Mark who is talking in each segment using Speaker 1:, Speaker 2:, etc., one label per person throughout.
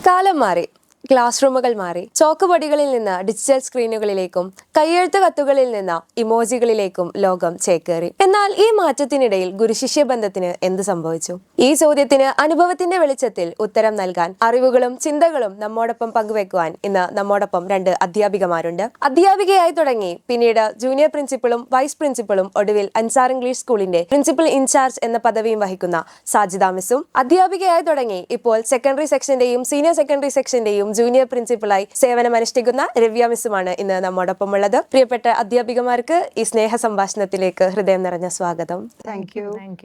Speaker 1: കാലം മാറി. ക്ലാസ് റൂമുകൾ മാറി. ചോക്കുപൊടികളിൽ നിന്ന് ഡിജിറ്റൽ സ്ക്രീനുകളിലേക്കും കയ്യെഴുത്ത് കത്തുകളിൽ നിന്ന് ഇമോജികളിലേക്കും ലോകം ചേക്കേറി. എന്നാൽ ഈ മാറ്റത്തിനിടയിൽ ഗുരുശിഷ്യ ബന്ധത്തിന് എന്ത് സംഭവിച്ചു? ഈ ചോദ്യത്തിന് അനുഭവത്തിന്റെ വെളിച്ചത്തിൽ ഉത്തരം നൽകാൻ, അറിവുകളും ചിന്തകളും നമ്മോടൊപ്പം പങ്കുവെക്കുവാൻ ഇന്ന് നമ്മോടൊപ്പം രണ്ട് അധ്യാപികമാരുണ്ട്. അധ്യാപികയായി തുടങ്ങി പിന്നീട് ജൂനിയർ പ്രിൻസിപ്പളും വൈസ് പ്രിൻസിപ്പളും ഒടുവിൽ അൻസാർ ഇംഗ്ലീഷ് സ്കൂളിന്റെ പ്രിൻസിപ്പൽ ഇൻചാർജ് എന്ന പദവിയും വഹിക്കുന്ന സാജിദ മിസ്സും, അധ്യാപികയായി തുടങ്ങി ഇപ്പോൾ സെക്കൻഡറി സെക്ഷന്റെയും സീനിയർ സെക്കൻഡറി സെക്ഷന്റെയും ജൂനിയർ പ്രിൻസിപ്പലായി സേവനമനുഷ്ഠിക്കുന്ന രവ്യ മിസ്സുമാണ് ഇന്ന് നമ്മോടൊപ്പം ഉള്ളത്. പ്രിയപ്പെട്ട അധ്യാപികമാർക്ക് ഈ സ്നേഹ സംഭാഷണത്തിലേക്ക് ഹൃദയം നിറഞ്ഞ സ്വാഗതം.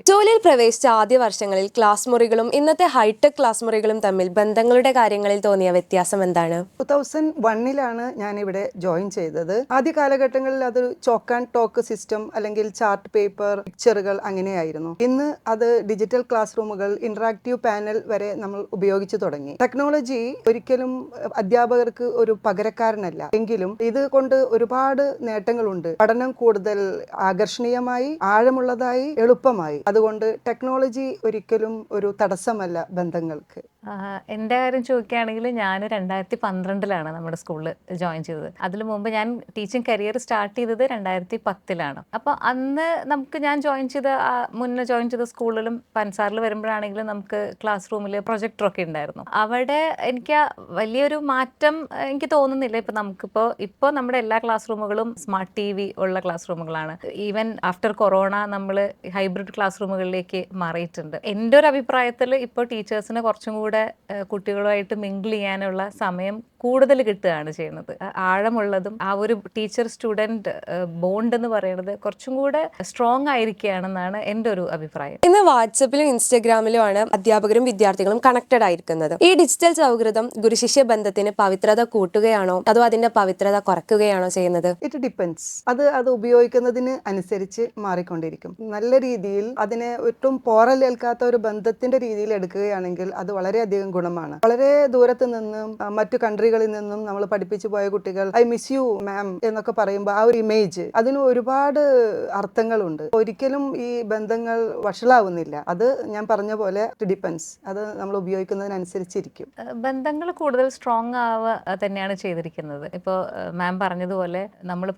Speaker 1: ജോലിയിൽ പ്രവേശിച്ച ആദ്യ വർഷങ്ങളിൽ ക്ലാസ് മുറികളും ഇന്നത്തെ ഹൈടെക് ക്ലാസ് മുറികളും തമ്മിൽ ബന്ധങ്ങളുടെ കാര്യങ്ങളിൽ തോന്നിയ വ്യത്യാസം എന്താണ്?
Speaker 2: 2001 ഞാൻ ഇവിടെ ജോയിൻ ചെയ്തത്. ആദ്യ കാലഘട്ടങ്ങളിൽ അത് ചോക്ക് ആൻഡ് ടോക്ക് സിസ്റ്റം അല്ലെങ്കിൽ ചാർട്ട് പേപ്പർ, പിക്ചറുകൾ അങ്ങനെയായിരുന്നു. ഇന്ന് അത് ഡിജിറ്റൽ ക്ലാസ് റൂമുകൾ, ഇന്ററാക്റ്റീവ് പാനൽ വരെ നമ്മൾ ഉപയോഗിച്ചു തുടങ്ങി. ടെക്നോളജി ഒരിക്കലും അധ്യാപകർക്ക് ഒരു പകരക്കാരനല്ല. എങ്കിലും ഇത് കൊണ്ട് ഒരുപാട് നേട്ടങ്ങളുണ്ട്. പഠനം കൂടുതൽ ആകർഷണീയമായി, ആഴമുള്ളതായി, എളുപ്പമായി. അതുകൊണ്ട് ടെക്നോളജി ഒരിക്കലും ഒരു തടസ്സമല്ല ബന്ധങ്ങൾക്ക്.
Speaker 3: എൻ്റെ കാര്യം ചോദിക്കുകയാണെങ്കിൽ ഞാൻ 2012 നമ്മുടെ സ്കൂളിൽ ജോയിൻ ചെയ്തത്. അതിനു മുമ്പ് ഞാൻ ടീച്ചിങ് കരിയർ സ്റ്റാർട്ട് ചെയ്തത് 2010. അപ്പോൾ അന്ന് ഞാൻ മുന്നേ ജോയിൻ ചെയ്ത സ്കൂളിലും പൻസാറിൽ വരുമ്പോഴാണെങ്കിലും നമുക്ക് ക്ലാസ് റൂമിൽ പ്രൊജക്ടറൊക്കെ ഉണ്ടായിരുന്നു. അവിടെ എനിക്ക് വലിയൊരു മാറ്റം എനിക്ക് തോന്നുന്നില്ല. ഇപ്പോൾ നമ്മുടെ എല്ലാ ക്ലാസ് റൂമുകളും സ്മാർട്ട് TV ഉള്ള ക്ലാസ് റൂമുകളാണ്. ഈവൻ ആഫ്റ്റർ കൊറോണ നമ്മൾ ഹൈബ്രിഡ് ക്ലാസ് റൂമുകളിലേക്ക് മാറിയിട്ടുണ്ട്. എൻ്റെ ഒരു അഭിപ്രായത്തിൽ ഇപ്പോൾ ടീച്ചേഴ്സിന് കുറച്ചും കൂടെ കുട്ടികളുമായിട്ട് മിങ്കിൾ ചെയ്യാനുള്ള സമയം കൂടുതൽ കിട്ടുകയാണ് ചെയ്യുന്നത്. ആഴമുള്ളതും ആ ഒരു ടീച്ചർ സ്റ്റുഡൻറ് ബോണ്ട് എന്ന് പറയുന്നത് കുറച്ചും കൂടെ സ്ട്രോങ് ആയിരിക്കുകയാണെന്നാണ് എൻ്റെ ഒരു അഭിപ്രായം.
Speaker 1: ഇന്ന് വാട്സപ്പിലും ഇൻസ്റ്റഗ്രാമിലും ആണ് അധ്യാപകരും വിദ്യാർത്ഥികളും കണക്റ്റഡ് ആയിരിക്കുന്നത്. ഈ ഡിജിറ്റൽ സൗഹൃദം ഗുരുശിഷ്യ ബന്ധത്തിന് പവിത്രത കൂട്ടുകയാണോ അതോ അതിന്റെ പവിത്രത കുറയ്ക്കുകയാണോ ചെയ്യുന്നത്?
Speaker 2: It depends. അത് ഉപയോഗിക്കുന്നതിന് അനുസരിച്ച് മാറിക്കൊണ്ടിരിക്കും. നല്ല രീതിയിൽ അതിനെ ഒട്ടും പോറലേൽക്കാത്ത ഒരു ബന്ധത്തിന്റെ രീതിയിൽ എടുക്കുകയാണെങ്കിൽ അത് വളരെയധികം ഗുണമാണ്. വളരെ ദൂരത്ത് നിന്നും മറ്റു കൺട്രികളിൽ നിന്നും നമ്മൾ പഠിപ്പിച്ചു പോയ കുട്ടികൾ ഐ മിസ് യു മാം എന്നൊക്കെ പറയുമ്പോൾ ആ ഒരു ഇമേജ്, അതിന് ഒരുപാട് അർത്ഥങ്ങളുണ്ട്. ഒരിക്കലും ഈ ബന്ധങ്ങൾ വഷളാവുന്നില്ല. അത് ഞാൻ പറഞ്ഞ പോലെ ഇറ്റ് ഡിപ്പെൻഡ്സ്. അത് നമ്മൾ ഉപയോഗിക്കുന്നതിനനുസരിച്ചിരിക്കും.
Speaker 3: ബന്ധങ്ങൾ കൂടുതൽ സ്ട്രോങ് ആവുക തന്നെയാണ് ചെയ്തിരിക്കുന്നത്. ഇപ്പോൾ മാം പറഞ്ഞതുപോലെ നമ്മൾ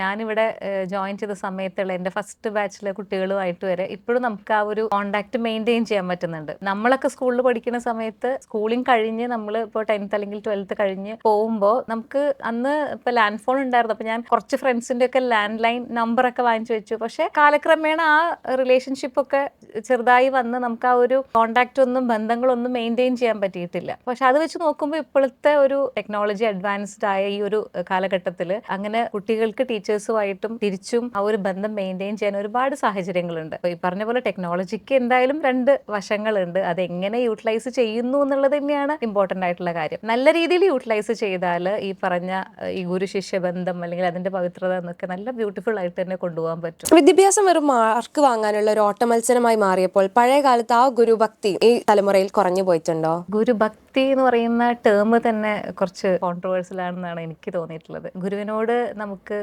Speaker 3: ഞാനിവിടെ ജോയിൻ ചെയ്ത സമയത്തുള്ള എൻ്റെ ഫസ്റ്റ് ബാച്ചിലെ കുട്ടികളുമായിട്ട് വരെ ഇപ്പോഴും നമുക്ക് ആ ഒരു കോണ്ടാക്ട് മെയിൻറ്റെയിൻ ചെയ്യാൻ പറ്റുന്നുണ്ട്. നമ്മളൊക്കെ സ്കൂളിൽ പഠിക്കുന്ന സമയത്ത് സ്കൂളിംഗ് കഴിഞ്ഞ് നമ്മൾ ഇപ്പോൾ 10th അല്ലെങ്കിൽ 12th കഴിഞ്ഞ് പോകുമ്പോൾ നമുക്ക് അന്ന് ഇപ്പോൾ ലാൻഡ് ഫോൺ ഉണ്ടായിരുന്നു. അപ്പോൾ ഞാൻ കുറച്ച് ഫ്രണ്ട്സിൻ്റെ ഒക്കെ ലാൻഡ് ലൈൻ നമ്പറൊക്കെ വാങ്ങിച്ചു വെച്ചു. പക്ഷേ കാലക്രമേണ ആ റിലേഷൻഷിപ്പ് ഒക്കെ ചെറുതായി വന്ന് നമുക്ക് ആ ഒരു കോണ്ടാക്റ്റ് ബന്ധങ്ങളൊന്നും മെയിൻറ്റെയിൻ ചെയ്യാൻ പറ്റിയിട്ടില്ല. പക്ഷെ അത് വെച്ച് നോക്കുമ്പോൾ ഇപ്പോഴത്തെ ഒരു ടെക്നോളജി അഡ്വാൻസ്ഡ് ആയ ഈ ഒരു കാലഘട്ടത്തിൽ അങ്ങനെ കുട്ടികൾക്ക് ടീച്ചേഴ്സുമായിട്ടും തിരിച്ചും ആ ഒരു ബന്ധം മെയിൻറ്റെയിൻ ചെയ്യാൻ ഒരുപാട് സാഹചര്യങ്ങളുണ്ട്. ഈ പറഞ്ഞ പോലെ ടെക്നോളജിക്ക് എന്തായാലും രണ്ട് വശങ്ങളുണ്ട്. അതെങ്ങനെ യൂട്ടിലൈസ് ചെയ്യുന്നു എന്നുള്ളത് തന്നെയാണ് ഇമ്പോർട്ടൻ്റ് ആയിട്ടുള്ള കാര്യം. നല്ല രീതിയിൽ യൂട്ടിലൈസ് ചെയ്താൽ ഈ പറഞ്ഞ ഈ ഗുരുശിഷ്യ ബന്ധം അല്ലെങ്കിൽ അതിന്റെ പവിത്രത എന്നൊക്കെ നല്ല ബ്യൂട്ടിഫുൾ ആയിട്ട് തന്നെ കൊണ്ടുപോകാൻ പറ്റും.
Speaker 1: വിദ്യാഭ്യാസം ഒരു മാർക്ക് വാങ്ങാനുള്ള ഒരു ഓട്ട മത്സരമായി മാറിയപ്പോൾ പഴയ കാലത്ത് ആ ഗുരുഭക്തി ഈ തലമുറയിൽ കുറഞ്ഞു പോയിട്ടുണ്ടോ?
Speaker 3: ഗുരുഭക്തി എന്ന് പറയുന്ന ടേം തന്നെ കുറച്ച് കോൺട്രവേഴ്സ്യൽ ആണെന്നാണ് എനിക്ക് തോന്നിയിട്ടുള്ളത്. ഗുരുവിനോട് നമുക്ക്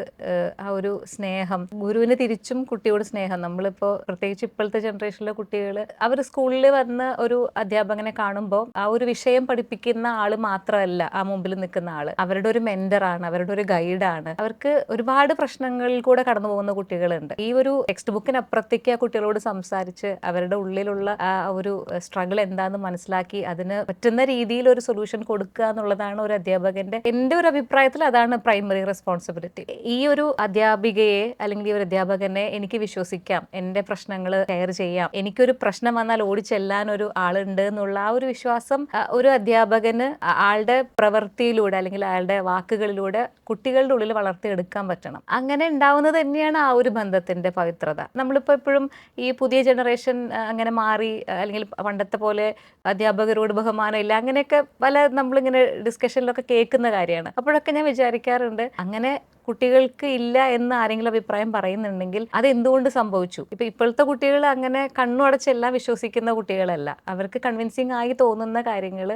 Speaker 3: ആ ഒരു സ്നേഹം, ഗുരുവിന് തിരിച്ചും കുട്ടിയോട് സ്നേഹം. നമ്മളിപ്പോൾ പ്രത്യേകിച്ച് ഇപ്പോഴത്തെ ജനറേഷനിലെ കുട്ടികൾ അവർ സ്കൂളിൽ വന്ന് ഒരു അധ്യാപകനെ കാണുമ്പോൾ ആ ഒരു വിഷയം പഠിപ്പിക്കുന്ന ആള് മാത്രമല്ല ആ മുമ്പിൽ നിൽക്കുന്ന ആള്, അവരുടെ ഒരു മെന്ററാണ്, അവരുടെ ഒരു ഗൈഡാണ്. അവർക്ക് ഒരുപാട് പ്രശ്നങ്ങളിൽ കൂടെ കടന്നു പോകുന്ന കുട്ടികളുണ്ട്. ഈ ഒരു ടെക്സ്റ്റ് ബുക്കിനപ്പുറത്തേക്ക് ആ കുട്ടികളോട് സംസാരിച്ച് അവരുടെ ഉള്ളിലുള്ള ആ ഒരു സ്ട്രഗിൾ എന്താണെന്ന് മനസ്സിലാക്കി അതിന് പറ്റുന്ന രീതിയിൽ ഒരു സൊല്യൂഷൻ കൊടുക്കുക എന്നുള്ളതാണ് ഒരു അധ്യാപകന്റെ, എൻ്റെ ഒരു അഭിപ്രായത്തിൽ അതാണ് പ്രൈമറി റെസ്പോൺസിബിലിറ്റി. ഈ ഒരു അധ്യാപികയെ അല്ലെങ്കിൽ ഈ ഒരു അധ്യാപകനെ എനിക്ക് വിശ്വസിക്കാം, എൻ്റെ പ്രശ്നങ്ങൾ ഷെയർ ചെയ്യാം, എനിക്കൊരു പ്രശ്നം വന്നാൽ ഓടിച്ചെല്ലാൻ ഒരു ആളുണ്ട് എന്നുള്ള ആ ഒരു വിശ്വാസം ഒരു അധ്യാപകന് ആളുടെ പ്രവൃത്തിയിലൂടെ അല്ലെങ്കിൽ അയാളുടെ വാക്കുകളിലൂടെ കുട്ടികളുടെ ഉള്ളിൽ വളർത്തിയെടുക്കാൻ പറ്റണം. അങ്ങനെ ഉണ്ടാവുന്നത് തന്നെയാണ് ആ ഒരു ബന്ധത്തിന്റെ പവിത്രത. നമ്മളിപ്പോൾ എപ്പോഴും ഈ പുതിയ ജനറേഷൻ അങ്ങനെ മാറി അല്ലെങ്കിൽ പണ്ടത്തെ പോലെ അധ്യാപകരോട് ബഹുമാനം ഇല്ല, അങ്ങനെയൊക്കെ പല നമ്മളിങ്ങനെ ഡിസ്കഷനിലൊക്കെ കേൾക്കുന്ന കാര്യമാണ്. അപ്പോഴൊക്കെ ഞാൻ വിചാരിക്കാറുണ്ട്, അങ്ങനെ കുട്ടികൾക്ക് ഇല്ല എന്ന് ആരെങ്കിലും അഭിപ്രായം പറയുന്നുണ്ടെങ്കിൽ അത് എന്തുകൊണ്ട് സംഭവിച്ചു? ഇപ്പോഴത്തെ കുട്ടികൾ അങ്ങനെ കണ്ണുടച്ചെല്ലാം വിശ്വസിക്കുന്ന കുട്ടികളല്ല. അവർക്ക് കൺവിൻസിങ് ആയി തോന്നുന്ന കാര്യങ്ങൾ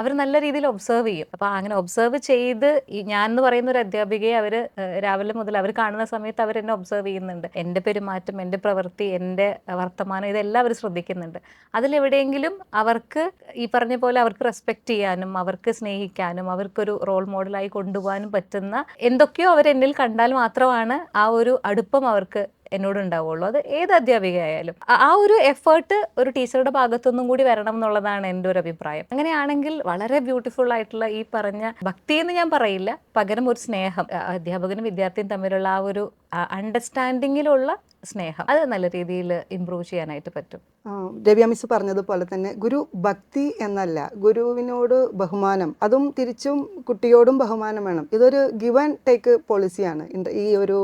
Speaker 3: അവർ നല്ല രീതിയിൽ ഒബ്സർവ് ചെയ്യും. അപ്പൊ അങ്ങനെ ഒബ്സർവ് ചെയ്ത് ഞാൻ എന്ന് പറയുന്ന ഒരു അധ്യാപികയെ രാവിലെ മുതൽ അവർ കാണുന്ന സമയത്ത് അവർ എന്നെ ഒബ്സർവ് ചെയ്യുന്നുണ്ട്. എൻ്റെ പെരുമാറ്റം, എൻ്റെ പ്രവൃത്തി, എൻ്റെ വർത്തമാനം, ഇതെല്ലാം അവർ ശ്രദ്ധിക്കുന്നുണ്ട്. അതിലെവിടെയെങ്കിലും അവർക്ക് ഈ പറഞ്ഞ പോലെ അവർക്ക് റെസ്പെക്ട് ചെയ്യാനും അവർക്ക് സ്നേഹിക്കാനും അവർക്കൊരു റോൾ മോഡലായി കൊണ്ടുപോകാനും പറ്റുന്ന എന്തൊക്കെയോ അവർ എന്നിൽ കണ്ടാൽ മാത്രമാണ് ആ ഒരു അടുപ്പം അവർക്ക് എന്നോട് ഉണ്ടാവുള്ളൂ. അത് ഏത് അധ്യാപിക ആയാലും ആ ഒരു എഫേർട്ട് ഒരു ടീച്ചറുടെ ഭാഗത്തുനിന്നും കൂടി വരണം എന്നുള്ളതാണ് എൻ്റെ ഒരു അഭിപ്രായം. അങ്ങനെയാണെങ്കിൽ വളരെ ബ്യൂട്ടിഫുൾ ആയിട്ടുള്ള ഈ പറഞ്ഞ ഭക്തി എന്ന് ഞാൻ പറയില്ല, പകരം ഒരു സ്നേഹം, അധ്യാപകനും വിദ്യാർത്ഥിയും തമ്മിലുള്ള ആ ഒരു അണ്ടർസ്റ്റാൻഡിങ്ങിലുള്ള സ്നേഹം, അത് നല്ല രീതിയിൽ ഇംപ്രൂവ് ചെയ്യാനായിട്ട് പറ്റും.
Speaker 2: രവ്യ മിസ് പറഞ്ഞതുപോലെ തന്നെ ഗുരു ഭക്തി എന്നല്ല, ഗുരുവിനോട് ബഹുമാനം, അതും തിരിച്ചും കുട്ടിയോടും ബഹുമാനം വേണം. ഇതൊരു ഗിവ് ആൻഡ് ടേക്ക് പോളിസിയാണ് ഈ ഒരു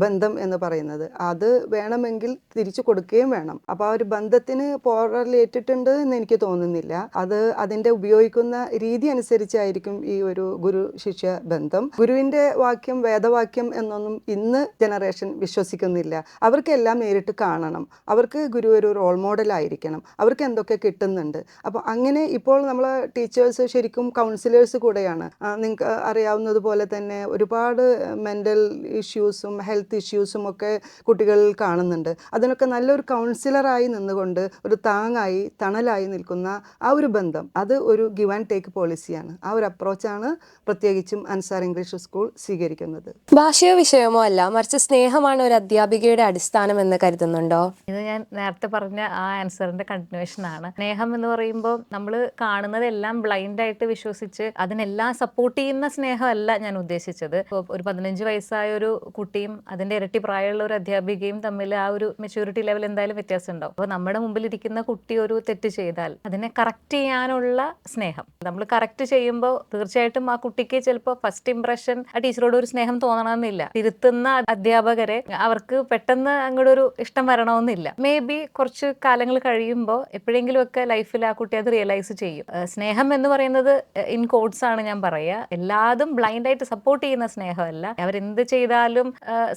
Speaker 2: ബന്ധം എന്ന് പറയുന്നത്. അത് വേണമെങ്കിൽ തിരിച്ചു കൊടുക്കുകയും വേണം. അപ്പോൾ ആ ഒരു ബന്ധത്തിന് പോറലേറ്റിട്ടുണ്ട് എന്ന് എനിക്ക് തോന്നുന്നില്ല. അത് അതിൻ്റെ ഉപയോഗിക്കുന്ന രീതി അനുസരിച്ചായിരിക്കും ഈ ഒരു ഗുരു ശിഷ്യ ബന്ധം. ഗുരുവിൻ്റെ വാക്യം വേദവാക്യം എന്നൊന്നും ഇന്ന് ജനറേഷൻ വിശ്വസിക്കുന്നില്ല. അവർക്കെല്ലാം നേരിട്ട് കാണണം. അവർക്ക് ഗുരു ഒരു റോൾ മോഡലായിരിക്കണം. അവർക്ക് എന്തൊക്കെ കിട്ടുന്നുണ്ട്. അപ്പോൾ അങ്ങനെ ഇപ്പോൾ നമ്മൾ ടീച്ചേഴ്സ് ശരിക്കും കൗൺസിലേഴ്സ് കൂടെയാണ്. നിങ്ങൾക്ക് അറിയാവുന്നതുപോലെ തന്നെ ഒരുപാട് മെൻ്റൽ ഇഷ്യൂസും ഹെൽത്ത് ഇഷ്യൂസും ഒക്കെ കുട്ടികളിൽ കാണുന്നുണ്ട്. അതിനൊക്കെ നല്ലൊരു കൗൺസിലറായി നിന്നുകൊണ്ട് ഒരു താങ്ങായി തണലായി നിൽക്കുന്ന ആ ഒരു ബന്ധം, അത് ഒരു ഗിവ് ആൻഡ് ടേക്ക് പോളിസിയാണ്. ആ ഒരു അപ്രോച്ചാണ് പ്രത്യേകിച്ചും അൻസാർ ഇംഗ്ലീഷ് സ്കൂൾ സ്വീകരിക്കുന്നത്.
Speaker 1: ഭാഷയോ വിഷയമോ അല്ല, മറിച്ച് സ്നേഹമാണ് ഒരു അധ്യാപികയുടെ അടിസ്ഥാനം എന്ന് കരുതുന്നുണ്ടോ?
Speaker 3: ഇത് ഞാൻ നേരത്തെ പറഞ്ഞ ആ ആൻസറിന്റെ കണ്ടിന്യൂഷൻ ആണ്. സ്നേഹം എന്ന് പറയുമ്പോൾ നമ്മൾ കാണുന്നതെല്ലാം ബ്ലൈൻഡ് ആയിട്ട് വിശ്വസിച്ച് അതിനെല്ലാം സപ്പോർട്ട് ചെയ്യുന്ന സ്നേഹമല്ല ഞാൻ ഉദ്ദേശിച്ചത്. ഒരു 15 വയസ്സായ ഒരു കുട്ടിയും അതിന്റെ ഇരട്ടി പ്രായമുള്ള ഒരു അധ്യാപികയും തമ്മിൽ ആ ഒരു മെച്യൂരിറ്റി ലെവൽ എന്തായാലും വ്യത്യാസം ഉണ്ടാവും. അപ്പോൾ നമ്മുടെ മുമ്പിലിരിക്കുന്ന കുട്ടി ഒരു തെറ്റ് ചെയ്താൽ അതിനെ കറക്റ്റ് ചെയ്യാനുള്ള സ്നേഹം നമ്മൾ കറക്റ്റ് ചെയ്യുമ്പോൾ തീർച്ചയായിട്ടും ആ കുട്ടിക്ക് ചിലപ്പോൾ ഫസ്റ്റ് ഇംപ്രഷൻ ആ ടീച്ചറോട് ഒരു സ്നേഹം തോന്നണമെന്നില്ല. തിരുത്തുന്ന അധ്യാപകരെ അവർക്ക് പെട്ടെന്ന് അങ്ങോട്ട് ഒരു ഇഷ്ടം വരണമെന്നില്ല. മേ ബി കുറച്ച് കാലങ്ങൾ കഴിയുമ്പോൾ എപ്പോഴെങ്കിലും ഒക്കെ ലൈഫിൽ ആ കുട്ടി അത് റിയലൈസ് ചെയ്യും. സ്നേഹം എന്ന് പറയുന്നത് ഇൻ കോഡ്സ് ആണ് ഞാൻ പറയുക. എല്ലാതും ബ്ലൈൻഡ് ആയിട്ട് സപ്പോർട്ട് ചെയ്യുന്ന സ്നേഹമല്ല. അവരെന്ത് ചെയ്താലും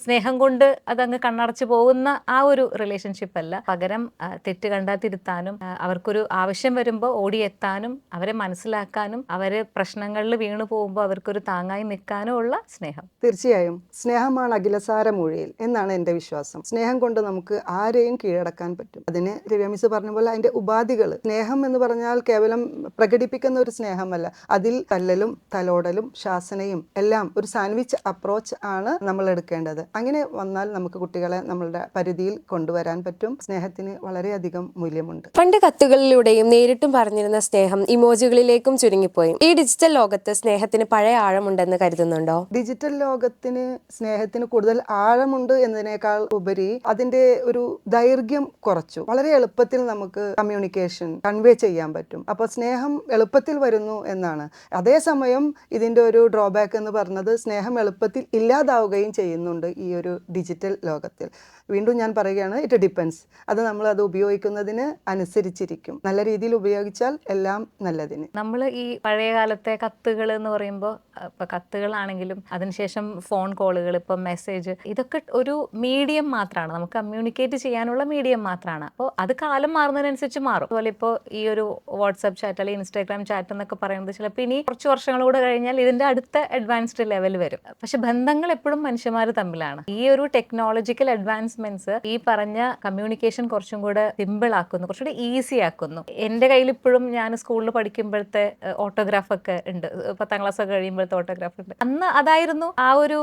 Speaker 3: സ്നേഹം കൊണ്ട് അതങ്ങ് കണ്ണടച്ച് പോകുന്ന ആ ഒരു റിലേഷൻഷിപ്പ് അല്ല. പകരം തെറ്റ് കണ്ടാൽ തിരുത്താനും അവർക്കൊരു ആവശ്യം വരുമ്പോൾ ഓടിയെത്താനും അവരെ മനസ്സിലാക്കാനും അവര് പ്രശ്നങ്ങളിൽ വീണു പോകുമ്പോൾ അവർക്കൊരു താങ്ങായി നിൽക്കാനും ഉള്ള സ്നേഹം.
Speaker 2: തീർച്ചയായും സ്നേഹമാണ് അഖിലസാര മൊഴിയിൽ എന്നാണ് എൻ്റെ വിശ്വാസം. സ്നേഹം കൊണ്ട് നമുക്ക് ആരെയും കീഴടക്കാൻ പറ്റും. അതിന് രവ്യ മിസ് പറഞ്ഞ പോലെ അതിൻ്റെ ഉപാധികൾ, സ്നേഹം എന്ന് പറഞ്ഞാൽ കേവലം പ്രകടിപ്പിക്കുന്ന ഒരു സ്നേഹമല്ല. അതിൽ തല്ലലും തലോടലും ശാസനയും എല്ലാം ഒരു സാൻഡ്വിച്ച് അപ്രോച്ച് ആണ് നമ്മൾ എടുക്കേണ്ടത്. അങ്ങനെ വന്നാൽ നമുക്ക് കുട്ടികളെ നമ്മളുടെ പരിധിയിൽ കൊണ്ടുവരാൻ പറ്റും. സ്നേഹത്തിന് വളരെയധികം മൂല്യമുണ്ട്.
Speaker 1: പണ്ട് കത്തുകളിലൂടെയും നേരിട്ടും പറഞ്ഞിരുന്ന സ്നേഹം ഇമോജികളിലേക്കും ചുരുങ്ങിപ്പോയി. ഈ ഡിജിറ്റൽ ലോകത്ത് സ്നേഹത്തിന് പഴയ ആഴമുണ്ടെന്ന് കരുതുന്നുണ്ടോ?
Speaker 2: ഡിജിറ്റൽ ലോകത്തിന് സ്നേഹത്തിന് കൂടുതൽ ആഴമുണ്ട് എന്നതിനേക്കാൾ ഉപരി അതിൻ്റെ ഒരു ദൈർഘ്യം കുറച്ചു. വളരെ എളുപ്പത്തിൽ നമുക്ക് കമ്മ്യൂണിക്കേഷൻ കൺവേ ചെയ്യാൻ പറ്റും. അപ്പോൾ സ്നേഹം എളുപ്പത്തിൽ വരുന്നു എന്നാണ്. അതേസമയം ഇതിൻ്റെ ഒരു ഡ്രോബാക്ക് എന്ന് പറഞ്ഞത് സ്നേഹം എളുപ്പത്തിൽ ഇല്ലാതാവുകയും ചെയ്യുന്നുണ്ട് ഈ ഒരു ഡിജിറ്റൽ ലോകത്തിൽ. വീണ്ടും ഞാൻ പറയുകയാണ്, ഇറ്റ് ഡിപ്പെൻസ്. അത് നമ്മൾ അത് ഉപയോഗിക്കുന്നതിന് അനുസരിച്ചിരിക്കും. നല്ല രീതിയിൽ ഉപയോഗിച്ചാൽ എല്ലാം നല്ലതിന്.
Speaker 3: നമ്മൾ ഈ പഴയ കാലത്തെ കത്തുകൾ എന്ന് പറയുമ്പോൾ ഇപ്പം കത്തുകളാണെങ്കിലും അതിനുശേഷം ഫോൺ കോളുകൾ, ഇപ്പം മെസ്സേജ്, ഇതൊക്കെ ഒരു മീഡിയം മാത്രമാണ്. നമുക്ക് കമ്മ്യൂണിക്കേറ്റ് ചെയ്യാനുള്ള മീഡിയം മാത്രമാണ്. അപ്പോൾ അത് കാലം മാറുന്നതിനനുസരിച്ച് മാറും. അതുപോലെ ഇപ്പോൾ ഈ ഒരു വാട്സാപ്പ് ചാറ്റ് അല്ലെങ്കിൽ ഇൻസ്റ്റാഗ്രാം ചാറ്റ് എന്നൊക്കെ പറയുന്നത് ചിലപ്പോൾ ഇനി കുറച്ച് വർഷങ്ങളൂടെ കഴിഞ്ഞാൽ ഇതിൻ്റെ അടുത്ത അഡ്വാൻസ്ഡ് ലെവൽ വരും. പക്ഷെ ബന്ധങ്ങൾ എപ്പോഴും മനുഷ്യന്മാർ തമ്മിലാണ്. ഈ ഒരു ടെക്നോളജിക്കൽ അഡ്വാൻസ്മെന്റ്സ് ഈ പറഞ്ഞ കമ്മ്യൂണിക്കേഷൻ കുറച്ചും കൂടെ സിമ്പിൾ ആക്കുന്നു, കുറച്ചുകൂടെ ഈസി ആക്കുന്നു. എൻ്റെ കയ്യിൽ ഇപ്പോഴും ഞാൻ സ്കൂളിൽ പഠിക്കുമ്പോഴത്തെ ഓട്ടോഗ്രാഫ് ഒക്കെ ഉണ്ട്. 10ാം ക്ലാസ് ഒക്കെ കഴിയുമ്പോഴത്തെ ഓട്ടോഗ്രാഫ് ഉണ്ട്. അന്ന് അതായിരുന്നു ആ ഒരു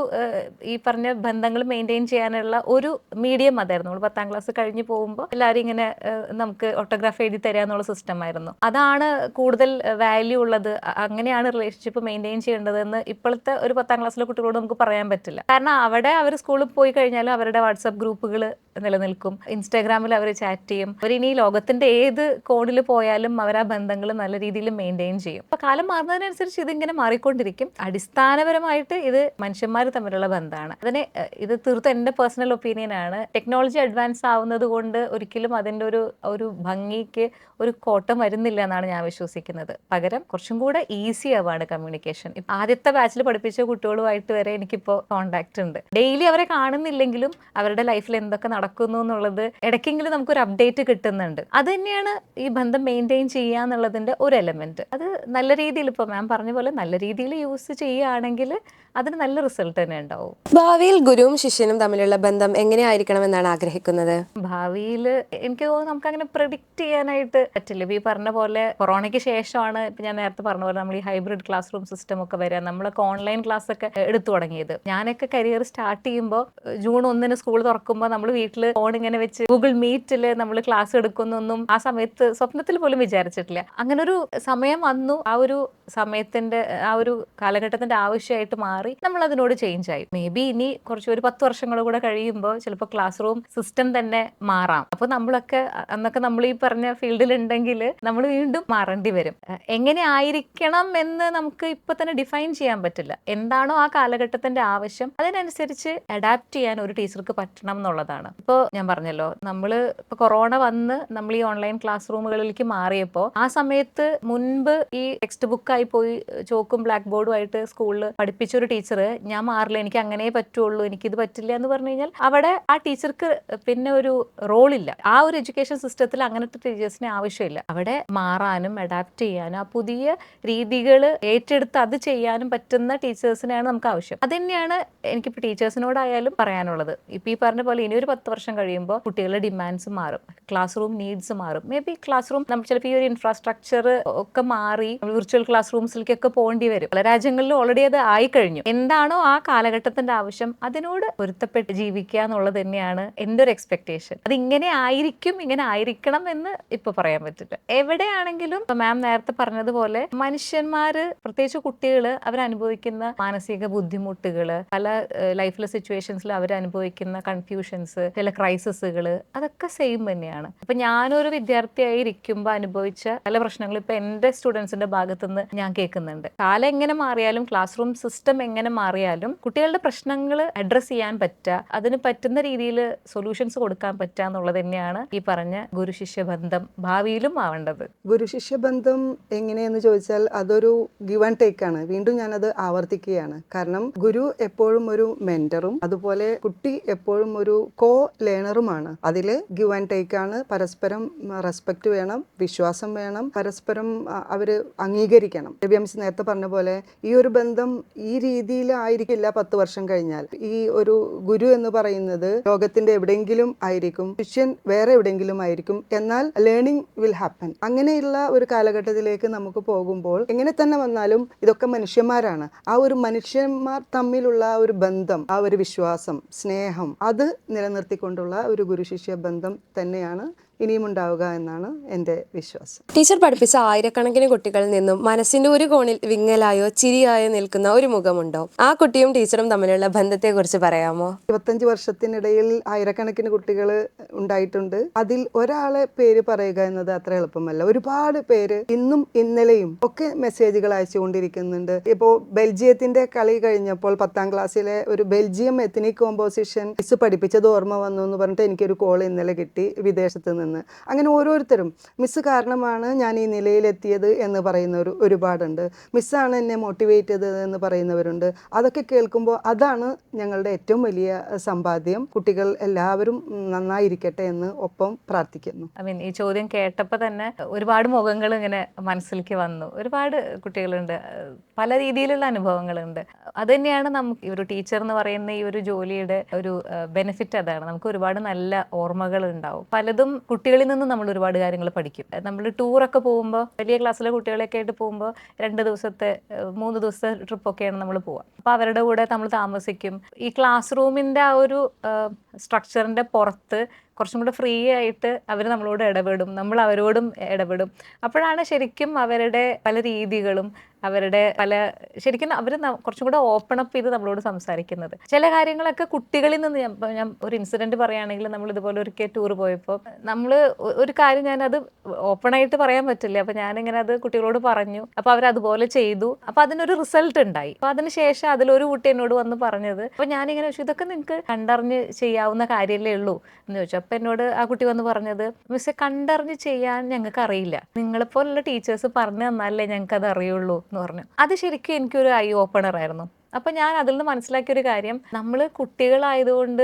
Speaker 3: ഈ പറഞ്ഞ ബന്ധങ്ങൾ മെയിൻറ്റെയിൻ ചെയ്യാനുള്ള ഒരു മീഡിയം. അതായിരുന്നു നമ്മൾ 10ാം ക്ലാസ് കഴിഞ്ഞ് പോകുമ്പോൾ എല്ലാവരും ഇങ്ങനെ നമുക്ക് ഓട്ടോഗ്രാഫ് എഴുതി തരാന്നുള്ള സിസ്റ്റം ആയിരുന്നു. അതാണ് കൂടുതൽ വാല്യൂ ഉള്ളത്. അങ്ങനെയാണ് റിലേഷൻഷിപ്പ് മെയിൻറ്റെയിൻ ചെയ്യേണ്ടതെന്ന് ഇപ്പോഴത്തെ ഒരു 10ാം ക്ലാസ്സിലെ കുട്ടികളോട് നമുക്ക് പറയാൻ പറ്റില്ല. കാരണം അവിടെ അവർ സ്കൂളിൽ പോയി കഴിഞ്ഞാലും അവരുടെ വാട്സാപ്പ് ഗ്രൂപ്പുകൾ നിലനിൽക്കും. ഇൻസ്റ്റാഗ്രാമിൽ അവർ ചാറ്റ് ചെയ്യും. അവരിനി ലോകത്തിന്റെ ഏത് കോണിൽ പോയാലും അവർ ആ ബന്ധങ്ങൾ നല്ല രീതിയിൽ മെയിൻറ്റെയിൻ ചെയ്യും. അപ്പൊ കാലം മാറുന്നതിനനുസരിച്ച് ഇതിങ്ങനെ മാറിക്കൊണ്ടിരിക്കും. അടിസ്ഥാനപരമായിട്ട് ഇത് മനുഷ്യന്മാർ തമ്മിലുള്ള ബന്ധമാണ്. ഇത് തീർത്തും എൻ്റെ പേഴ്സണൽ ഒപ്പീനിയൻ ആണ്. ടെക്നോളജി അഡ്വാൻസ് ആവുന്നത് കൊണ്ട് ഒരിക്കലും അതിൻ്റെ ഒരു ഭംഗിക്ക് ഒരു കോട്ടം വരുന്നില്ല എന്നാണ് ഞാൻ വിശ്വസിക്കുന്നത്. പകരം കുറച്ചും കൂടെ ഈസി ആവാണ് കമ്മ്യൂണിക്കേഷൻ. ആദ്യത്തെ ബാച്ചിൽ പഠിപ്പിച്ച കുട്ടികളുമായിട്ട് വരെ എനിക്കിപ്പോൾ കോണ്ടാക്ട് ഉണ്ട്. ഡെയിലി അവരെ കാണുന്നില്ലെങ്കിലും അവരുടെ ലൈഫിൽ എന്തൊക്കെ നടക്കുന്നു എന്നുള്ളത് ഇടയ്ക്കെങ്കിലും നമുക്കൊരു അപ്ഡേറ്റ് കിട്ടുന്നുണ്ട്. അത് തന്നെയാണ് ഈ ബന്ധം മെയിൻറ്റെയിൻ ചെയ്യുക എന്നുള്ളതിൻ്റെ ഒരു എലമെന്റ്. അത് നല്ല രീതിയിൽ, ഇപ്പോൾ മാം പറഞ്ഞ പോലെ നല്ല രീതിയിൽ യൂസ് ചെയ്യുകയാണെങ്കിൽ അതിന് നല്ല റിസൾട്ട് തന്നെ ഉണ്ടാവും.
Speaker 1: ഭാവിയിൽ ഗുരുവും ശിഷ്യനും തമ്മിലുള്ള ബന്ധം എങ്ങനെയായിരിക്കണമെന്നാണ് ആഗ്രഹിക്കുന്നത്?
Speaker 3: ഭാവിയിൽ എനിക്ക് തോന്നുന്നു നമുക്ക് അങ്ങനെ പ്രെഡിക്റ്റ് ചെയ്യാനായിട്ട് പറ്റില്ല. ഈ പറഞ്ഞ പോലെ കൊറോണയ്ക്ക് ശേഷമാണ് ഇപ്പം ഞാൻ നേരത്തെ പറഞ്ഞ പോലെ നമ്മൾ ഈ ഹൈബ്രിഡ് ക്ലാസ് റൂം സിസ്റ്റം ഒക്കെ വരിക. നമ്മളൊക്കെ ഓൺലൈൻ ക്ലാസ് ഒക്കെ എടുത്തു തുടങ്ങിയത്. ഞാനൊക്കെ കരിയർ സ്റ്റാർട്ട് ചെയ്യുമ്പോൾ ജൂൺ 1 സ്കൂൾ തുറക്കുമ്പോൾ നമ്മൾ വീട്ടിൽ ഫോൺ ഇങ്ങനെ വെച്ച് ഗൂഗിൾ മീറ്റിൽ നമ്മൾ ക്ലാസ് എടുക്കുന്നൊന്നും ആ സമയത്ത് സ്വപ്നത്തിൽ പോലും വിചാരിച്ചിട്ടില്ല. അങ്ങനെ ഒരു സമയം വന്നു. ആ ഒരു സമയത്തിന്റെ ആ ഒരു കാലഘട്ടത്തിന്റെ ആവശ്യമായിട്ട് മാറി നമ്മൾ അതിനോട് ചേഞ്ച് ആയി. മേ ബി ഇനി കുറച്ച് ഒരു 10 വർഷങ്ങൾ കൂടെ കഴിയുമ്പോൾ ചിലപ്പോൾ ക്ലാസ് റൂം സിസ്റ്റം തന്നെ മാറാം. അപ്പൊ നമ്മളൊക്കെ അന്നൊക്കെ നമ്മൾ ഈ പറഞ്ഞ ഫീൽഡിൽ ഉണ്ടെങ്കിൽ നമ്മൾ വീണ്ടും മാറേണ്ടി വരും. എങ്ങനെ ആയിരിക്കണം എന്ന് നമുക്ക് ഇപ്പൊ തന്നെ ഡിഫൈൻ ചെയ്യാൻ പറ്റില്ല. എന്താണോ ആ കാലഘട്ടത്തിന്റെ ആവശ്യം അതിനനുസരിച്ച് അഡാപ്റ്റ് ചെയ്യാൻ ഒരു ടീച്ചർക്ക് പറ്റണം എന്നുള്ളതാണ്. ഇപ്പോൾ ഞാൻ പറഞ്ഞല്ലോ, നമ്മള് ഇപ്പൊ കൊറോണ വന്ന് നമ്മൾ ഈ ഓൺലൈൻ ക്ലാസ് റൂമുകളിലേക്ക് മാറിയപ്പോൾ ആ സമയത്ത് മുൻപ് ഈ ടെക്സ്റ്റ് ബുക്കായി പോയി ചോക്കും ബ്ലാക്ക് ബോർഡും ആയിട്ട് സ്കൂളിൽ പഠിപ്പിച്ച ഒരു ടീച്ചർ ഞാൻ മാറില്ല, എനിക്ക് അങ്ങനെ പറ്റുള്ളൂ, എനിക്കിത് പറ്റില്ല എന്ന് പറഞ്ഞു കഴിഞ്ഞാൽ അവിടെ ആ ടീച്ചർക്ക് പിന്നെ ഒരു റോളില്ല. ആ ഒരു എഡ്യൂക്കേഷൻ സിസ്റ്റത്തിൽ അങ്ങനത്തെ ടീച്ചേഴ്സിന് ആവശ്യമില്ല. അവിടെ മാറാനും അഡാപ്റ്റ് ചെയ്യാനും ആ പുതിയ രീതികൾ ഏറ്റെടുത്ത് അത് ചെയ്യാനും പറ്റുന്ന ടീച്ചേഴ്സിനെയാണ് നമുക്ക് ആവശ്യം. അത് തന്നെയാണ് എനിക്കിപ്പോൾ ടീച്ചേഴ്സിനോടായാലും പറയാനുള്ളത്. ഇപ്പം ഈ പറഞ്ഞ പോലെ ഇനി ഒരു 10 വർഷം കഴിയുമ്പോൾ കുട്ടികളുടെ ഡിമാൻഡ്സ് മാറും, ക്ലാസ് റൂം നീഡ്സ് മാറും. മേ ബി ക്ലാസ് റൂം നമ്മൾ ചിലപ്പോൾ ഈ ഒരു ഇൻഫ്രാസ്ട്രക്ചർ ഒക്കെ മാറി വിർച്വൽ ക്ലാസ് റൂംസിലേക്കൊക്കെ പോകേണ്ടി വരും. പല രാജ്യങ്ങളിലും ഓൾറെഡി അത് ആയി കഴിഞ്ഞു. എന്താണോ ആ കാലഘട്ടത്തിന്റെ ആവശ്യം അതിനോട് പൊരുത്തപ്പെട്ട് ജീവിക്കുക എന്നുള്ളത് തന്നെയാണ് എൻ്റെ ഒരു എക്സ്പെക്ടേഷൻ. അത് ഇങ്ങനെ ആയിരിക്കും, ഇങ്ങനെ ആയിരിക്കണം എന്ന് ഇപ്പൊ പറയാൻ പറ്റില്ല. എവിടെയാണെങ്കിലും മാം നേരത്തെ പറഞ്ഞതുപോലെ മനുഷ്യന്മാര്, പ്രത്യേകിച്ച് കുട്ടികള്, അവരനുഭവിക്കുന്ന മാനസിക ബുദ്ധിമുട്ടുകൾ, പല ലൈഫിലെ സിറ്റുവേഷൻസിൽ അവരനുഭവിക്കുന്ന കൺഫ്യൂഷൻസ്, ചില ക്രൈസിസുകൾ, അതൊക്കെ സെയിം തന്നെയാണ്. അപ്പൊ ഞാനൊരു വിദ്യാർത്ഥിയായി ഇരിക്കുമ്പോൾ അനുഭവിച്ച പല പ്രശ്നങ്ങളും ഇപ്പൊ എൻ്റെ സ്റ്റുഡൻസിന്റെ ഭാഗത്തുനിന്ന് ഞാൻ കേൾക്കുന്നുണ്ട്. കാലം എങ്ങനെ മാറിയാലും ക്ലാസ് റൂം സിസ്റ്റം എങ്ങനെ മാറിയാലും കുട്ടികളുടെ പ്രശ്നങ്ങൾ അഡ്രസ് ചെയ്യാൻ പറ്റുക, അതിന് പറ്റുന്ന രീതിയിൽ സൊല്യൂഷൻസ് കൊടുക്കാൻ പറ്റുക എന്നുള്ളത് തന്നെയാണ് ഈ പറഞ്ഞ ഗുരു ശിഷ്യ ബന്ധം ഭാവിയിലും ആവേണ്ടത്.
Speaker 2: ഗുരു ശിഷ്യ ബന്ധം എങ്ങനെയെന്ന് ചോദിച്ചാൽ അതൊരു ഗിവ് ആൻഡ് ടേക്ക് ആണ്. വീണ്ടും ഞാനത് ആവർത്തിക്കുകയാണ്. കാരണം ഗുരു എപ്പോഴും ഒരു മെന്ററും അതുപോലെ കുട്ടി എപ്പോഴും ഒരു കോ ലേണറുമാണ്. അതിൽ ഗിവ് ആൻഡ് ടേക്ക് ആണ്. പരസ്പരം റെസ്പെക്ട് വേണം, വിശ്വാസം വേണം, പരസ്പരം അവർ അംഗീകരിക്കണം. രവ്യാംശ് നേരത്തെ പറഞ്ഞ പോലെ ഈ ഒരു ബന്ധം ഈ രീതിയിലായിരിക്കില്ല 10 വർഷം കഴിഞ്ഞാൽ. ഈ ഒരു ഗുരു എന്ന് പറയുന്നത് ലോകത്തിന്റെ എവിടെയെങ്കിലും ആയിരിക്കും, ശിഷ്യൻ വേറെ എവിടെയെങ്കിലും ആയിരിക്കും. എന്നാൽ ലേണിംഗ് വിൽ ഹാപ്പൻ. അങ്ങനെയുള്ള ഒരു കാലഘട്ടത്തിലേക്ക് നമുക്ക് പോകുമ്പോൾ എങ്ങനെ തന്നെ വന്നാലും ഇതൊക്കെ മനുഷ്യന്മാരാണ്. ആ ഒരു മനുഷ്യന്മാർ തമ്മിലുള്ള ഒരു ബന്ധം, ആ ഒരു വിശ്വാസം, സ്നേഹം, അത് നിലനിർത്തിക്കൊണ്ടുള്ള ഒരു ഗുരു ശിഷ്യ ബന്ധം തന്നെയാണ് ഇനിയും ഉണ്ടാവുക എന്നാണ് എൻ്റെ വിശ്വാസം.
Speaker 1: ടീച്ചർ പഠിപ്പിച്ച ആയിരക്കണക്കിന് കുട്ടികളിൽ നിന്നും മനസ്സിന്റെ ഒരു കോണിൽ വിങ്ങലായോ ചിരിയായോ നിൽക്കുന്ന ഒരു മുഖമുണ്ടോ? ആ കുട്ടിയും ടീച്ചറും തമ്മിലുള്ള ബന്ധത്തെ കുറിച്ച് പറയാമോ?
Speaker 2: 25 വർഷത്തിനിടയിൽ ആയിരക്കണക്കിന് കുട്ടികൾ ഉണ്ടായിട്ടുണ്ട്. അതിൽ ഒരാളെ പേര് പറയുക എന്നത് അത്ര എളുപ്പമല്ല. ഒരുപാട് പേര് ഇന്നും ഇന്നലെയും ഒക്കെ മെസ്സേജുകൾ അയച്ചുകൊണ്ടിരിക്കുന്നുണ്ട്. ഇപ്പോൾ ബെൽജിയത്തിന്റെ കളി കഴിഞ്ഞപ്പോൾ 10ാം ക്ലാസ്സിലെ ഒരു ബെൽജിയം എത്നിക് കോമ്പോസിഷൻ മിസ് പഠിപ്പിച്ചത് ഓർമ്മ വന്നു എന്ന് പറഞ്ഞിട്ട് എനിക്കൊരു കോൾ ഇന്നലെ കിട്ടി വിദേശത്ത് നിന്ന്. അങ്ങനെ ഓരോരുത്തരും മിസ് കാരണമാണ് ഞാൻ ഈ നിലയിലെത്തിയത് എന്ന് പറയുന്നവർ ഒരുപാടുണ്ട്. മിസ്സാണ് എന്നെ മോട്ടിവേറ്റ് ചെയ്തത് എന്ന് പറയുന്നവരുണ്ട്. അതൊക്കെ കേൾക്കുമ്പോൾ അതാണ് ഞങ്ങളുടെ ഏറ്റവും വലിയ സമ്പാദ്യം. കുട്ടികൾ എല്ലാവരും നന്നായിരിക്കട്ടെ എന്ന് ഒപ്പം പ്രാർത്ഥിക്കുന്നു.
Speaker 3: ഈ ചോദ്യം കേട്ടപ്പോൾ തന്നെ ഒരുപാട് മുഖങ്ങൾ ഇങ്ങനെ മനസ്സിലേക്ക് വന്നു. ഒരുപാട് കുട്ടികളുണ്ട്, പല രീതിയിലുള്ള അനുഭവങ്ങളുണ്ട്. അത് തന്നെയാണ് നമുക്ക് ഈ ഒരു ടീച്ചർ എന്ന് പറയുന്ന ഈ ഒരു ജോലിയുടെ ഒരു ബെനിഫിറ്റ്. അതാണ്, നമുക്ക് ഒരുപാട് നല്ല ഓർമ്മകൾ ഉണ്ടാവും. പലതും കുട്ടികളിൽ നിന്ന് നമ്മൾ ഒരുപാട് കാര്യങ്ങൾ പഠിക്കും. നമ്മൾ ടൂറൊക്കെ പോകുമ്പോൾ, വലിയ ക്ലാസ്സിലെ കുട്ടികളൊക്കെ ആയിട്ട് പോകുമ്പോൾ 2 ദിവസത്തെ 3 ദിവസത്തെ ട്രിപ്പൊക്കെയാണ് നമ്മൾ പോവുക. അപ്പോൾ അവരുടെ കൂടെ നമ്മൾ താമസിക്കും. ഈ ക്ലാസ് റൂമിൻ്റെ ആ ഒരു സ്ട്രക്ചറിൻ്റെ പുറത്ത് കുറച്ചും കൂടെ ഫ്രീ ആയിട്ട് അവർ നമ്മളോട് ഇടപെടും, നമ്മൾ അവരോടും ഇടപെടും. അപ്പോഴാണ് ശരിക്കും അവരുടെ പല രീതികളും അവരുടെ പല ശരിക്കും അവർ കുറച്ചും കൂടെ ഓപ്പൺ അപ്പ് ചെയ്ത് നമ്മളോട് സംസാരിക്കുന്നത്. ചില കാര്യങ്ങളൊക്കെ കുട്ടികളിൽ നിന്ന് ഞാൻ ഒരു ഇൻസിഡൻറ്റ് പറയുകയാണെങ്കിൽ, നമ്മൾ ഇതുപോലെ ഒരിക്കൽ ടൂർ പോയപ്പോൾ നമ്മൾ ഒരു കാര്യം ഞാനത് ഓപ്പണായിട്ട് പറയാൻ പറ്റില്ല, അപ്പോൾ ഞാനിങ്ങനെ അത് കുട്ടികളോട് പറഞ്ഞു. അപ്പോൾ അവരതുപോലെ ചെയ്തു. അപ്പോൾ അതിനൊരു റിസൾട്ട് ഉണ്ടായി. അപ്പോൾ അതിനുശേഷം അതിലൊരു കുട്ടി എന്നോട് വന്ന് പറഞ്ഞത്, അപ്പോൾ ഞാനിങ്ങനെ ചോദിച്ചു, ഇതൊക്കെ നിങ്ങൾക്ക് കണ്ടറിഞ്ഞ് ചെയ്യാവുന്ന കാര്യമല്ലേ ഉള്ളൂ എന്ന് ചോദിച്ചു. അപ്പോൾ എന്നോട് ആ കുട്ടി വന്ന് പറഞ്ഞത്, മിസ്സെ കണ്ടറിഞ്ഞ് ചെയ്യാൻ ഞങ്ങൾക്ക് അറിയില്ല, നിങ്ങളെപ്പോലുള്ള ടീച്ചേഴ്സ് പറഞ്ഞു തന്നാലേ ഞങ്ങൾക്ക് അത് അറിയുള്ളൂ എന്ന് പറഞ്ഞു. അത് ശരിക്കും എനിക്കൊരു ഐ ഓപ്പണർ ആയിരുന്നു. അപ്പം ഞാൻ അതിൽ നിന്ന് മനസ്സിലാക്കിയൊരു കാര്യം, നമ്മൾ കുട്ടികളായതുകൊണ്ട്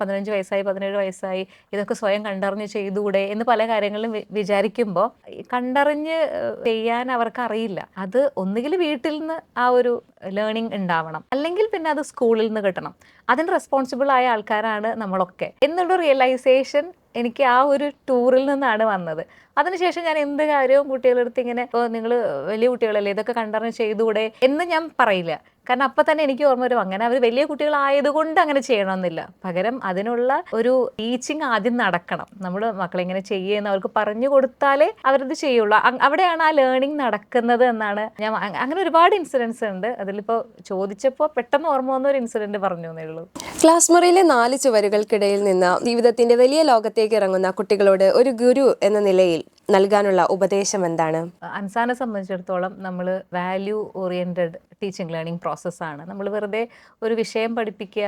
Speaker 3: 15 വയസ്സായി 17 വയസ്സായി ഇതൊക്കെ സ്വയം കണ്ടറിഞ്ഞ് ചെയ്തുകൂടെ എന്ന് പല കാര്യങ്ങളിലും വിചാരിക്കുമ്പോൾ കണ്ടറിഞ്ഞ് ചെയ്യാൻ അവർക്ക് അറിയില്ല. അത് ഒന്നുകിൽ വീട്ടിൽ നിന്ന് ആ ഒരു ലേണിംഗ് ഉണ്ടാവണം, അല്ലെങ്കിൽ പിന്നെ അത് സ്കൂളിൽ നിന്ന് കിട്ടണം. അതിന് റെസ്പോൺസിബിൾ ആയ ആൾക്കാരാണ് നമ്മളൊക്കെ എന്നുള്ള റിയലൈസേഷൻ എനിക്ക് ആ ഒരു ടൂറിൽ നിന്നാണ് വന്നത്. അതിനുശേഷം ഞാൻ എന്ത് കാര്യവും കുട്ടികളുടെ അടുത്ത് ഇങ്ങനെ, ഇപ്പോൾ നിങ്ങൾ വലിയ കുട്ടികളല്ലേ ഇതൊക്കെ കണ്ടറിഞ്ഞ് ചെയ്തുകൂടെ എന്ന് ഞാൻ പറയില്ല. കാരണം അപ്പം തന്നെ എനിക്ക് ഓർമ്മ വരും, അങ്ങനെ അവർ വലിയ കുട്ടികളായതുകൊണ്ട് അങ്ങനെ ചെയ്യണമെന്നില്ല. പകരം അതിനുള്ള ഒരു ടീച്ചിങ് ആദ്യം നടക്കണം. നമ്മൾ മക്കളിങ്ങനെ ചെയ്യുമെന്ന് അവർക്ക് പറഞ്ഞു കൊടുത്താലേ അവരത് ചെയ്യുള്ളൂ. അവിടെയാണ് ആ ലേണിംഗ് നടക്കുന്നത് എന്നാണ് ഞാൻ അങ്ങനെ ഒരുപാട് ഇൻസിഡൻസ് ഉണ്ട്. അതിലിപ്പോൾ ചോദിച്ചപ്പോൾ പെട്ടെന്ന് ഓർമ്മ വന്ന ഒരു ഇൻസിഡൻറ്റ് പറഞ്ഞു എന്നേ ഉള്ളൂ.
Speaker 1: ക്ലാസ് മുറിയിലെ 4 ചുവരുകൾക്കിടയിൽ നിന്ന് ജീവിതത്തിന്റെ വലിയ ലോകത്തേക്ക് ഇറങ്ങുന്ന കുട്ടികളോട് ഒരു ഗുരു എന്ന നിലയിൽ നൽകാനുള്ള ഉപദേശം എന്താണ്?
Speaker 3: അൻസാനെ സംബന്ധിച്ചിടത്തോളം നമ്മൾ വാല്യൂ ഓറിയൻറ്റഡ് ടീച്ചിങ് ലേണിംഗ് പ്രോസസ്സാണ്. നമ്മൾ വെറുതെ ഒരു വിഷയം പഠിപ്പിക്കുക,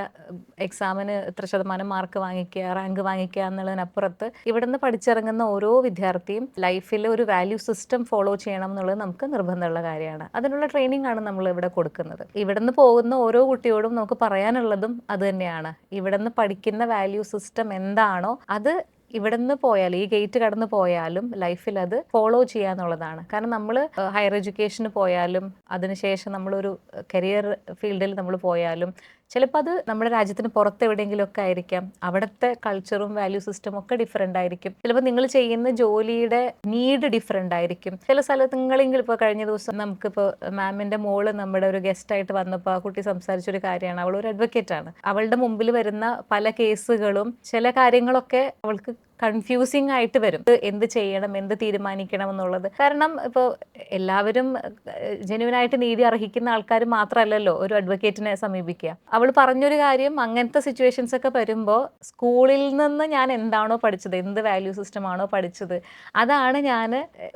Speaker 3: എക്സാമിന് ഇത്ര ശതമാനം മാർക്ക് വാങ്ങിക്കുക, റാങ്ക് വാങ്ങിക്കുക എന്നുള്ളതിനപ്പുറത്ത് ഇവിടുന്ന് പഠിച്ചിറങ്ങുന്ന ഓരോ വിദ്യാർത്ഥിയും ലൈഫിൽ ഒരു വാല്യൂ സിസ്റ്റം ഫോളോ ചെയ്യണം എന്നുള്ളത് നമുക്ക് നിർബന്ധമുള്ള കാര്യമാണ്. അതിനുള്ള ട്രെയിനിങ് ആണ് നമ്മൾ ഇവിടെ കൊടുക്കുന്നത്. ഇവിടുന്ന് പോകുന്ന ഓരോ കുട്ടിയോടും നമുക്ക് പറയാനുള്ളതും അത് തന്നെയാണ്. ഇവിടുന്ന് പഠിക്കുന്ന വാല്യൂ സിസ്റ്റം എന്താണോ അത് ഇവിടുന്ന് പോയാലും, ഈ ഗേറ്റ് കടന്ന് പോയാലും ലൈഫിൽ അത് ഫോളോ ചെയ്യുക എന്നുള്ളതാണ്. കാരണം നമ്മൾ ഹയർ എഡ്യൂക്കേഷന് പോയാലും അതിനുശേഷം നമ്മളൊരു കരിയർ ഫീൽഡിൽ നമ്മൾ പോയാലും ചിലപ്പോൾ അത് നമ്മുടെ രാജ്യത്തിന് പുറത്ത് എവിടെയെങ്കിലുമൊക്കെ ആയിരിക്കാം. അവിടുത്തെ കൾച്ചറും വാല്യൂ സിസ്റ്റം ഒക്കെ ഡിഫറെൻ്റ് ആയിരിക്കും. ചിലപ്പോൾ നിങ്ങൾ ചെയ്യുന്ന ജോലിയുടെ നീഡ് ഡിഫറെൻ്റ് ആയിരിക്കും. ചില സ്ഥലത്ത് നിങ്ങളെങ്കിലും ഇപ്പോൾ കഴിഞ്ഞ ദിവസം നമുക്കിപ്പോൾ മാമിൻ്റെ മോള് നമ്മുടെ ഒരു ഗസ്റ്റായിട്ട് വന്നപ്പോൾ ആ കുട്ടി സംസാരിച്ചൊരു കാര്യമാണ്, അവളൊരു അഡ്വക്കേറ്റാണ്. അവളുടെ മുമ്പിൽ വരുന്ന പല കേസുകളും ചില കാര്യങ്ങളൊക്കെ അവൾക്ക് കൺഫ്യൂസിങ് ആയിട്ട് വരും. എന്ത് ചെയ്യണം, എന്ത് തീരുമാനിക്കണം എന്നുള്ളത്. കാരണം ഇപ്പോൾ എല്ലാവരും ജെന്യുവനായിട്ട് നീതി അർഹിക്കുന്ന ആൾക്കാർ മാത്രമല്ലല്ലോ ഒരു അഡ്വക്കേറ്റിനെ സമീപിക്കുക. അവൾ പറഞ്ഞൊരു കാര്യം, അങ്ങനത്തെ സിറ്റുവേഷൻസ് ഒക്കെ വരുമ്പോൾ സ്കൂളിൽ നിന്ന് ഞാൻ എന്താണോ പഠിച്ചത്, എന്ത് വാല്യൂ സിസ്റ്റം ആണോ പഠിച്ചത്, അതാണ് ഞാൻ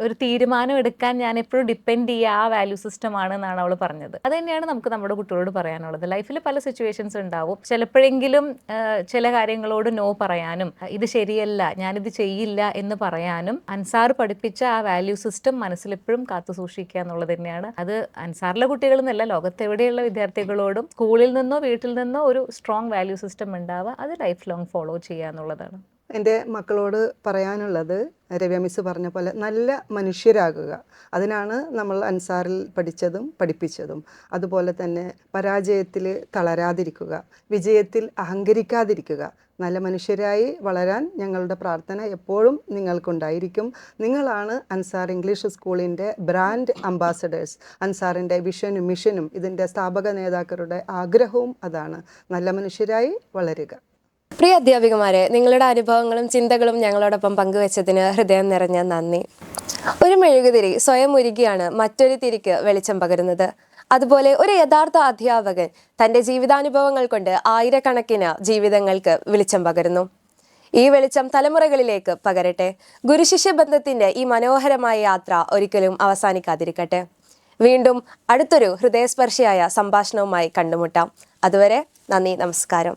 Speaker 3: ഒരു തീരുമാനം എടുക്കാൻ ഞാൻ എപ്പോഴും ഡിപ്പെൻഡ് ചെയ്യുക ആ വാല്യൂ സിസ്റ്റം ആണെന്നാണ് അവൾ പറഞ്ഞത്. അത് തന്നെയാണ് നമുക്ക് നമ്മുടെ കുട്ടികളോട് പറയാനുള്ളത്. ലൈഫിൽ പല സിറ്റുവേഷൻസ് ഉണ്ടാവും. ചിലപ്പോഴെങ്കിലും ചില കാര്യങ്ങളോട് നോ പറയാനും, ഇത് ശരിയല്ല, ഞാനിത് ചെയ്യില്ല എന്ന് പറയാനും അൻസാർ പഠിപ്പിച്ച ആ വാല്യൂ സിസ്റ്റം മനസ്സിലെപ്പോഴും കാത്തു സൂക്ഷിക്കുക എന്നുള്ളത് തന്നെയാണ്. അത് അൻസാറിലെ കുട്ടികൾ എന്നല്ല, ലോകത്തെവിടെയുള്ള വിദ്യാർത്ഥികളോടും സ്കൂളിൽ നിന്നോ വീട്ടിൽ നിന്നോ ഒരു സ്ട്രോങ് വാല്യൂ സിസ്റ്റം ഉണ്ടാവുക, അത് ലൈഫ് ലോങ് ഫോളോ ചെയ്യുക എന്നുള്ളതാണ്.
Speaker 2: എൻ്റെ മക്കളോട് പറയാനുള്ളത്, രവ്യ മിസ് പറഞ്ഞ പോലെ നല്ല മനുഷ്യരാകുക. അതിനാണ് നമ്മൾ അൻസാറിൽ പഠിച്ചതും പഠിപ്പിച്ചതും. അതുപോലെ തന്നെ പരാജയത്തിൽ തളരാതിരിക്കുക, വിജയത്തിൽ അഹങ്കരിക്കാതിരിക്കുക. നല്ല മനുഷ്യരായി വളരാൻ ഞങ്ങളുടെ പ്രാർത്ഥന എപ്പോഴും നിങ്ങൾക്കുണ്ടായിരിക്കും. നിങ്ങളാണ് അൻസാർ ഇംഗ്ലീഷ് സ്കൂളിൻ്റെ ബ്രാൻഡ് അംബാസഡേഴ്സ്. അൻസാറിൻ്റെ വിഷനും മിഷനും ഇതിൻ്റെ സ്ഥാപക നേതാക്കളുടെ ആഗ്രഹവും അതാണ്, നല്ല മനുഷ്യരായി വളരുക.
Speaker 1: പ്രിയ അധ്യാപികമാരെ, നിങ്ങളുടെ അനുഭവങ്ങളും ചിന്തകളും ഞങ്ങളോടൊപ്പം പങ്കുവച്ചതിന് ഹൃദയം നിറഞ്ഞ നന്ദി. ഒരു മെഴുകുതിരി സ്വയം ഉരുകിയാണ് മറ്റൊരു തിരിക്ക് വെളിച്ചം പകരുന്നത്. അതുപോലെ ഒരു യഥാർത്ഥ അധ്യാപകൻ തൻ്റെ ജീവിതാനുഭവങ്ങൾ കൊണ്ട് ആയിരക്കണക്കിന് ജീവിതങ്ങൾക്ക് വെളിച്ചം പകരുന്നു. ഈ വെളിച്ചം തലമുറകളിലേക്ക് പകരട്ടെ. ഗുരുശിഷ്യ ബന്ധത്തിന്റെ ഈ മനോഹരമായ യാത്ര ഒരിക്കലും അവസാനിക്കാതിരിക്കട്ടെ. വീണ്ടും അടുത്തൊരു ഹൃദയസ്പർശിയായ സംഭാഷണവുമായി കണ്ടുമുട്ടാം. അതുവരെ നന്ദി, നമസ്കാരം.